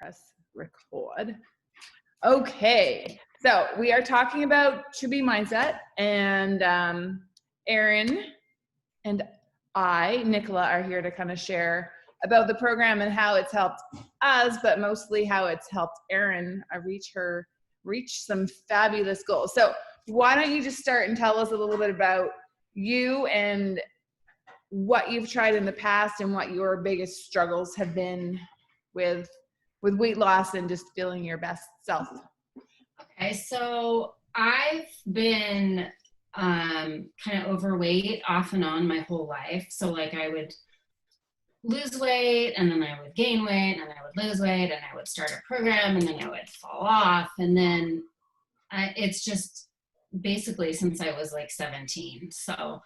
Press record. Okay, so we are talking about to-be mindset, and Erin and I, Nicola, are here to kind of share about the program and how it's helped us, but mostly how it's helped Erin reach some fabulous goals. So why don't you just start and tell us a little bit about you and what you've tried in the past and what your biggest struggles have been with weight loss and just feeling your best self. Okay, so I've been kind of overweight off and on my whole life. So like I would lose weight and then I would gain weight and then I would lose weight and I would start a program and then I would fall off. And then it's just basically since I was like 17. So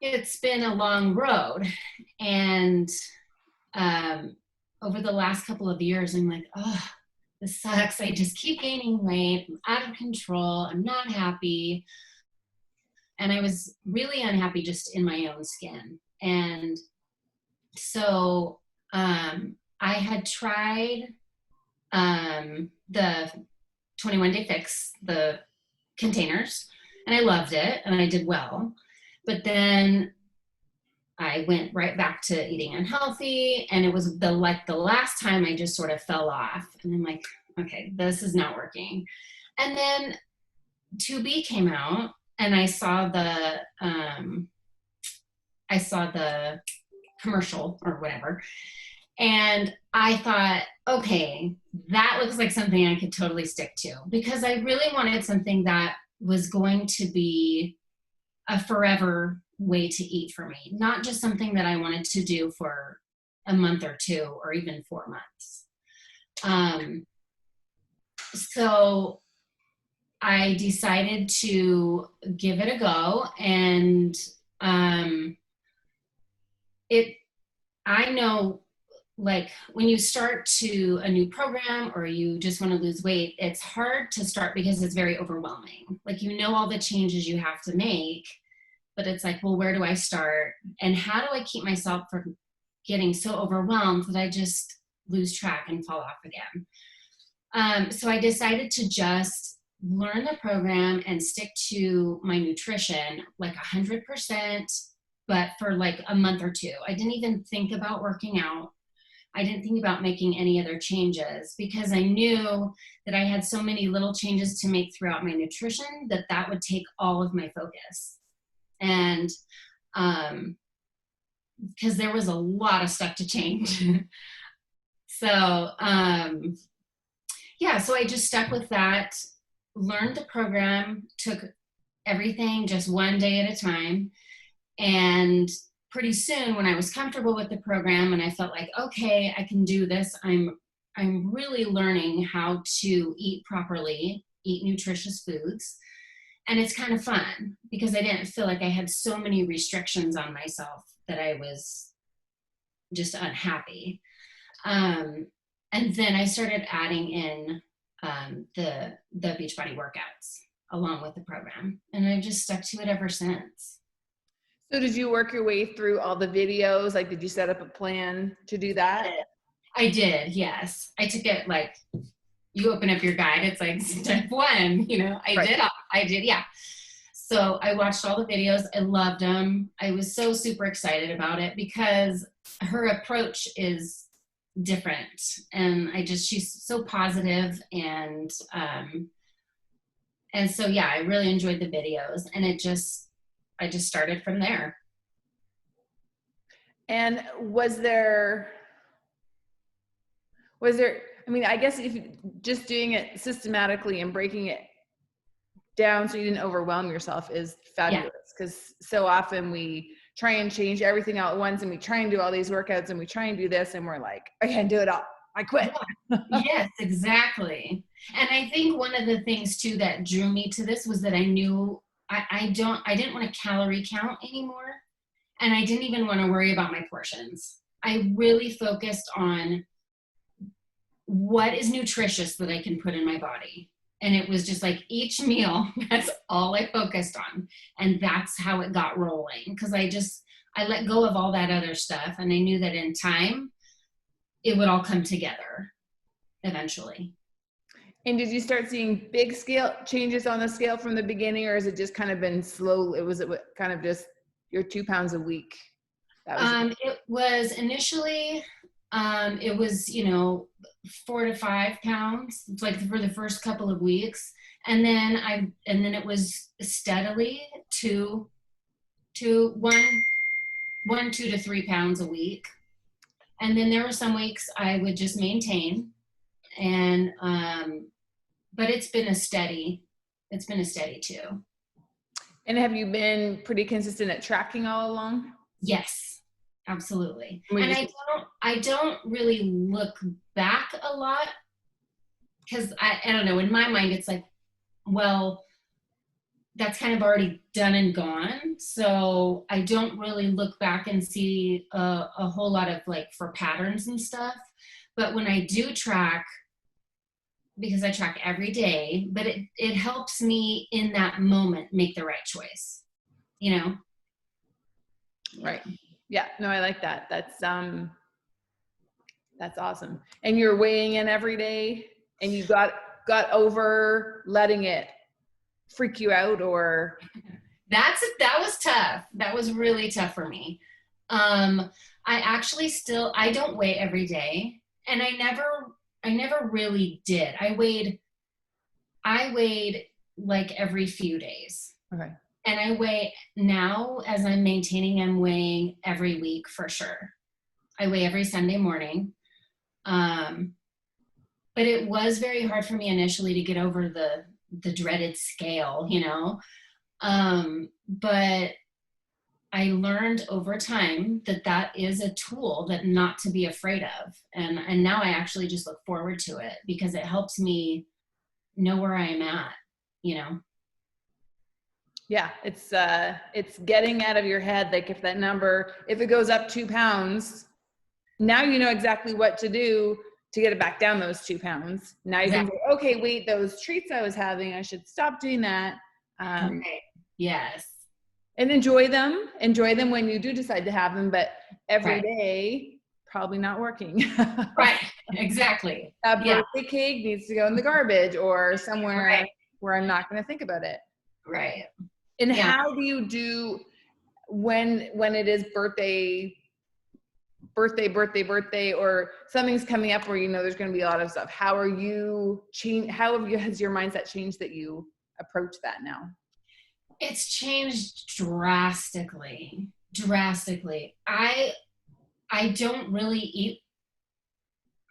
it's been a long road. And over the last couple of years, I'm like, oh, this sucks. I just keep gaining weight. I'm out of control. I'm not happy. And I was really unhappy just in my own skin. And so I had tried the 21-day fix, the containers, and I loved it and I did well. But then I went right back to eating unhealthy, and it was the last time I just sort of fell off, and I'm like, okay, this is not working. And then 2B came out, and I saw the commercial or whatever, and I thought, okay, that looks like something I could totally stick to, because I really wanted something that was going to be a forever way to eat for me, not just something that I wanted to do for a month or two or even 4 months. So I decided to give it a go, and I know, like, when you start to a new program or you just want to lose weight, it's hard to start because it's very overwhelming. Like, you know all the changes you have to make, but it's like, well, where do I start? And how do I keep myself from getting so overwhelmed that I just lose track and fall off again? So I decided to just learn the program and stick to my nutrition, like 100%, but for like a month or two. I didn't even think about working out. I didn't think about making any other changes, because I knew that I had so many little changes to make throughout my nutrition that would take all of my focus. And because there was a lot of stuff to change. So yeah, so I just stuck with that, learned the program, took everything just one day at a time. And pretty soon, when I was comfortable with the program and I felt like, okay, I can do this, I'm really learning how to eat properly, eat nutritious foods. And it's kind of fun because I didn't feel like I had so many restrictions on myself that I was just unhappy. And then I started adding in the Beachbody workouts along with the program. And I've just stuck to it ever since. So did you work your way through all the videos? Like, did you set up a plan to do that? I did, yes. I took it like, you open up your guide, it's like step 1, you know, I did, yeah. So I watched all the videos. I loved them. I was so super excited about it because her approach is different. And she's so positive. And so, yeah, I really enjoyed the videos, and I just started from there. And was there, I mean, I guess if just doing it systematically and breaking it down so you didn't overwhelm yourself is fabulous, because so often we try and change everything all at once, and we try and do all these workouts and we try and do this, and we're like, I can't do it all. I quit. Yes, exactly. And I think one of the things too that drew me to this was that I knew I didn't want to calorie count anymore. And I didn't even want to worry about my portions. I really focused on what is nutritious that I can put in my body. And it was just like each meal, that's all I focused on. And that's how it got rolling. Because I let go of all that other stuff. And I knew that in time, it would all come together. eventually. And did you start seeing big scale changes on the scale from the beginning, or has it just kind of been slow? It was kind of just your 2 pounds a week? That was It was initially, it was, 4 to 5 pounds. It's like for the first couple of weeks. And then it was steadily to 2 to 3 pounds a week. And then there were some weeks I would just maintain, and, but it's been a steady too. And have you been pretty consistent at tracking all along? Yes, absolutely. And I don't really look back a lot, because I don't know, in my mind it's like, well, that's kind of already done and gone. So I don't really look back and see a whole lot of like for patterns and stuff. But when I do track, because I track every day, but it helps me in that moment make the right choice, Right. Yeah, no, I like that. That's awesome. And you're weighing in every day, and you got over letting it freak you out, or? That was tough. That was really tough for me. I actually I don't weigh every day, and I never really did. I weighed like every few days. Okay. And I weigh now, as I'm maintaining, I'm weighing every week for sure. I weigh every Sunday morning. But it was very hard for me initially to get over the dreaded scale, but I learned over time that is a tool that not to be afraid of. And now I actually just look forward to it, because it helps me know where I am at, Yeah, it's getting out of your head. Like if it goes up 2 pounds, now you know exactly what to do to get it back down those 2 pounds. Now you can say, okay, wait, those treats I was having, I should stop doing that. Okay. Yes. And enjoy them when you do decide to have them, but every day, probably not working. Right, exactly. A birthday cake needs to go in the garbage or somewhere where I'm not going to think about it. Right. And how do you do when it is birthday, or something's coming up where there's going to be a lot of stuff? How has your mindset changed that you approach that now? It's changed drastically. I don't really eat.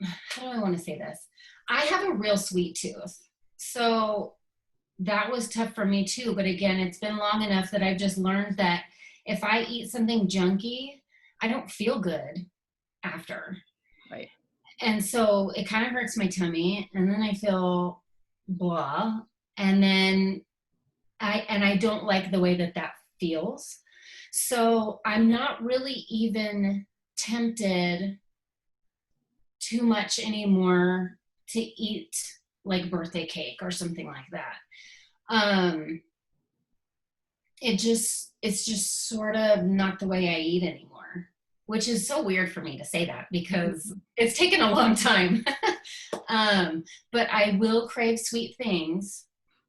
How do I want to say this? I have a real sweet tooth. So that was tough for me too. But again, it's been long enough that I've just learned that if I eat something junky, I don't feel good after. Right. And so it kind of hurts my tummy, and then I feel blah. And then I don't like the way that feels. So I'm not really even tempted too much anymore to eat like birthday cake or something like that. It's just sort of not the way I eat anymore, which is so weird for me to say that, because it's taken a long time. But I will crave sweet things,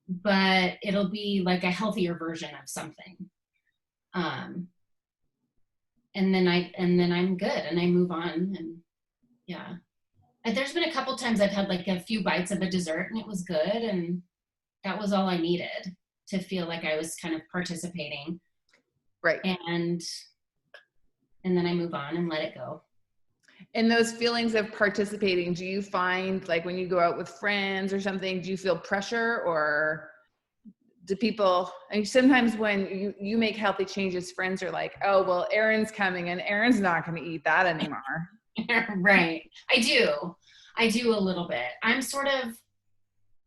but it'll be like a healthier version of something. And then I'm good, and I move on. And yeah. And there's been a couple times I've had like a few bites of a dessert, and it was good, and that was all I needed to feel like I was kind of participating. Right. And then I move on and let it go. And those feelings of participating, do you find like when you go out with friends or something, do you feel pressure, or do people, and sometimes when you make healthy changes, friends are like, oh, well, Erin's coming and Erin's not going to eat that anymore. Right. I do a little bit. I'm sort of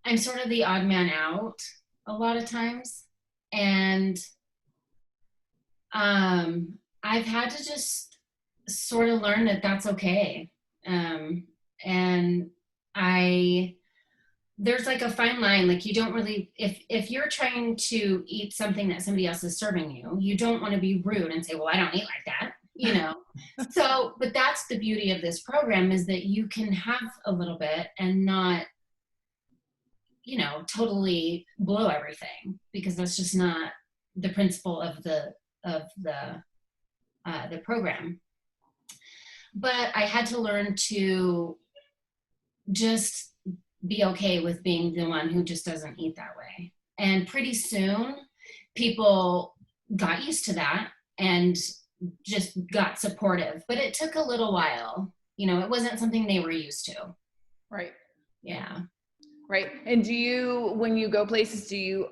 the odd man out a lot of times. And I've had to just sort of learn that that's okay. And there's like a fine line. Like you don't really, if you're trying to eat something that somebody else is serving you, you don't want to be rude and say, well, I don't eat like that, So, but that's the beauty of this program, is that you can have a little bit and not, totally blow everything, because that's just not the principle of the program. But I had to learn to just be okay with being the one who just doesn't eat that way. And pretty soon, people got used to that and just got supportive. But it took a little while. It wasn't something they were used to. Right. Yeah. Right. And when you go places, do you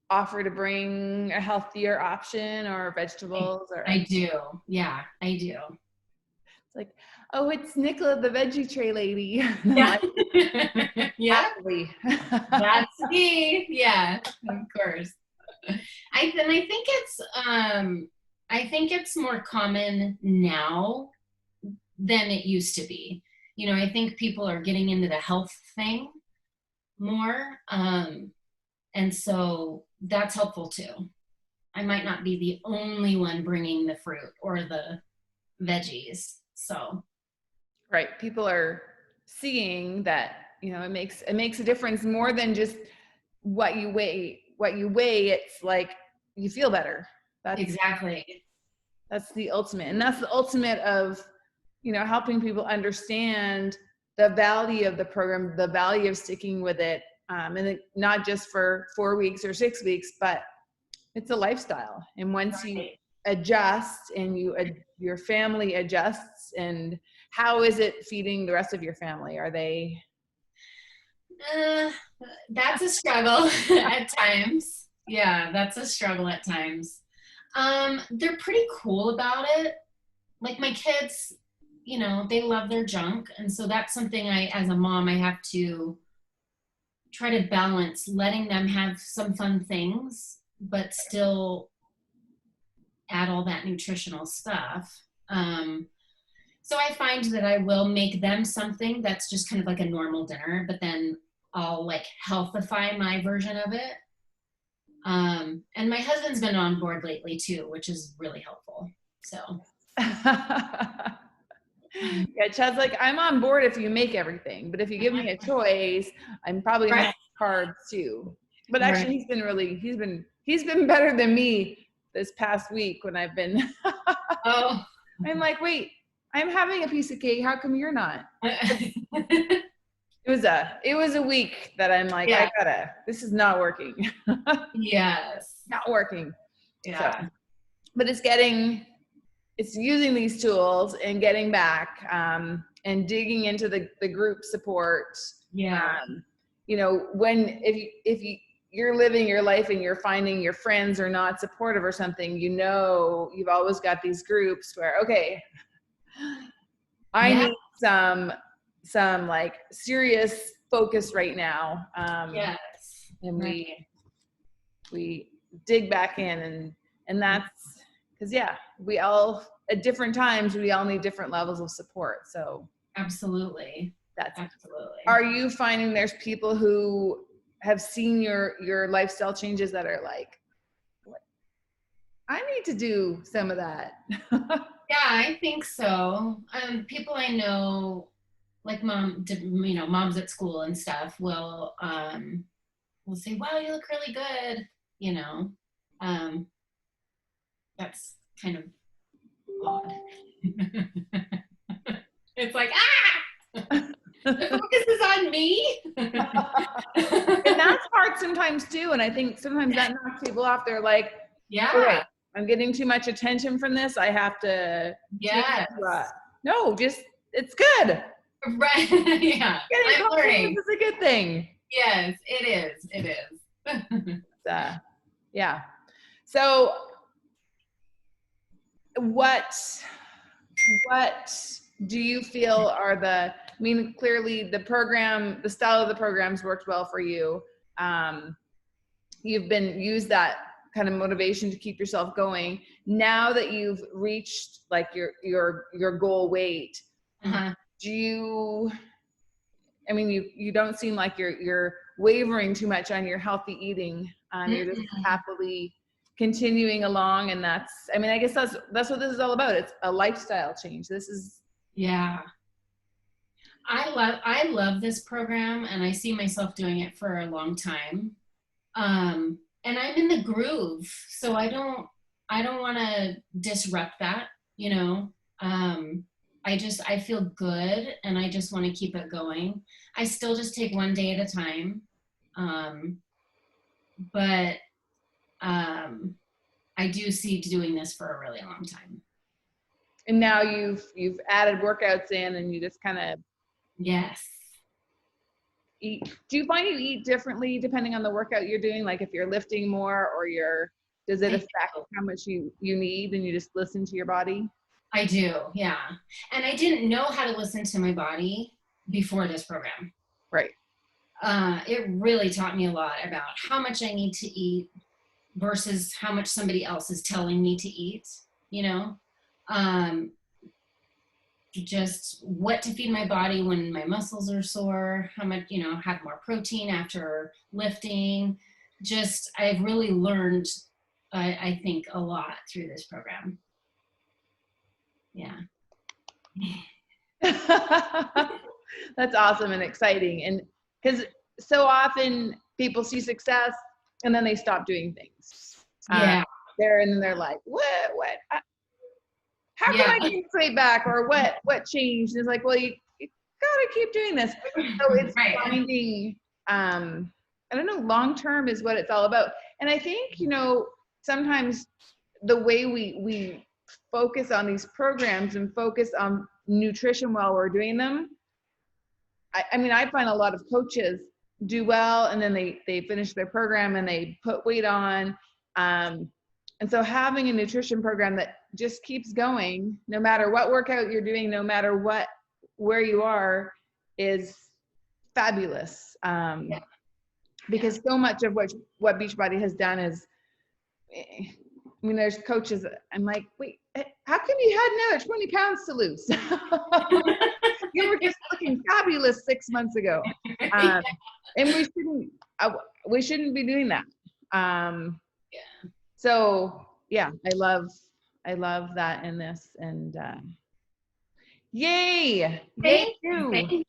offer to bring a healthier option or vegetables? I do. Yeah, I do. It's like, oh, it's Nicola, the veggie tray lady. Yeah. Yeah. Happily. That's me. Yeah, of course. I think it's more common now than it used to be. I think people are getting into the health thing more. And so that's helpful too. I might not be the only one bringing the fruit or the veggies. So. Right. People are seeing that, it makes a difference more than just what you weigh. It's like you feel better. Exactly. That's the ultimate. And that's the ultimate of, helping people understand the value of the program, the value of sticking with it. And not just for 4 weeks or 6 weeks, but it's a lifestyle. And once you adjust and your family adjusts, and how is it feeding the rest of your family? Are they? That's a struggle at times. Yeah, that's a struggle at times. They're pretty cool about it. Like my kids, they love their junk. And so that's something as a mom, I have to try to balance letting them have some fun things, but still add all that nutritional stuff. So I find that I will make them something that's just kind of like a normal dinner, but then I'll like healthify my version of it. And my husband's been on board lately too, which is really helpful. So. Yeah, Chad's like, I'm on board if you make everything, but if you give me a choice, I'm probably gonna have carbs too. But actually, he's been better than me this past week when I've been. Oh. I'm like, wait, I'm having a piece of cake. How come you're not? It was a week that I'm like, this is not working. Yes. Not working. Yeah. So, but it's using these tools and getting back, and digging into the group support. Yeah. If you're living your life and you're finding your friends are not supportive or something, you've always got these groups where, okay, I need some like serious focus right now. Yes. And we dig back in, and that's because we all at different times we all need different levels of support. So absolutely. Are you finding there's people who have seen your lifestyle changes that are like, I need to do some of that? Yeah, I think so. People I know, like moms at school and stuff, will say, "Wow, you look really good." That's kind of odd. It's like, the focus is on me. And that's hard sometimes too. And I think sometimes that knocks people off. They're like, yeah, right, I'm getting too much attention from this. I have to. Yes. No, just it's good. Right. Yeah. Getting compliments is a good thing. Yes, it is. It is. Yeah. So what do you feel are clearly the style of the programs worked well for you. You've used that kind of motivation to keep yourself going. Now that you've reached like your goal weight, do you don't seem like you're wavering too much on your healthy eating. You're just happily continuing along. And that's, I mean, I guess that's what this is all about. It's a lifestyle change. This is. Yeah. I love this program, and I see myself doing it for a long time. And I'm in the groove, so I don't want to disrupt that, you know. I feel good, and I just want to keep it going. I still just take one day at a time. But I do see doing this for a really long time. And now you've added workouts in, and you just kind of. Yes. Eat. Do you find you eat differently depending on the workout you're doing? Like if you're lifting more, or does it affect how much you need, and you just listen to your body? I do, yeah. And I didn't know how to listen to my body before this program. Right. It really taught me a lot about how much I need to eat versus how much somebody else is telling me to eat, you know. Just what to feed my body when my muscles are sore, how much, you know, have more protein after lifting. Just, I've really learned, I think, a lot through this program. Yeah. That's awesome and exciting. And because so often people see success and then they stop doing things. Yeah. They're like, what? How can I gain weight back? Or what changed? And it's like, well, you gotta keep doing this. So it's right. Finding, I don't know, long-term is what it's all about. And I think, you know, sometimes the way we focus on these programs and focus on nutrition while we're doing them, I mean, I find a lot of coaches do well, and then they finish their program and they put weight on. And so having a nutrition program that just keeps going, no matter what workout you're doing, no matter where you are, is fabulous. Because so much of what Beachbody has done is, I mean, there's coaches, I'm like, wait, how come you had another 20 pounds to lose? You were just looking fabulous 6 months ago. And we shouldn't be doing that. So yeah, I love that in this, and yay! Thank you.